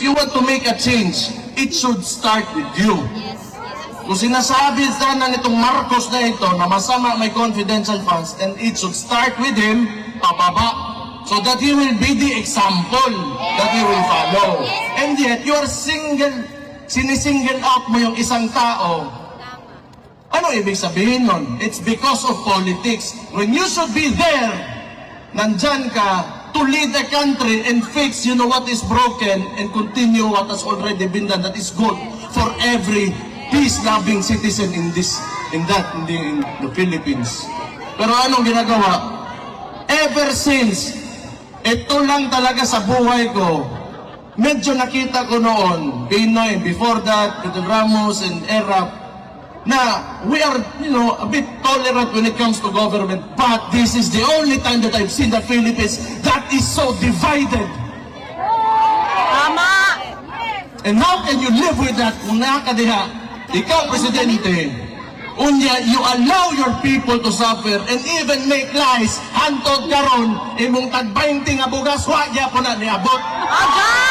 you want to make a change, it should start with you. Kung sinasabi sana nitong Marcos na ito na masama may confidential funds, then it should start with him, pababa. So that he will be the example that you will follow. And yet, you are sinisingle out mo yung isang tao. Ano ibig sabihin nun? It's because of politics. When you should be there, nandyan ka to lead the country and fix, what is broken and continue what has already been done that is good for every peace-loving citizen in the Philippines. Pero anong ginagawa? Ever since, ito lang talaga sa buhay ko, medyo nakita ko noon, Pinoy, before that, Peter Ramos and Erap, na we are, a bit tolerant when it comes to government, but this is the only time that I've seen the Philippines that is so divided. Tama! And how can you live with that kung nakakadiha? Ikaw, Presidente, unya, you allow your people to suffer and even make lies hantod karon imong tag 20 nga bugas wa gyapon na niabot. Aga!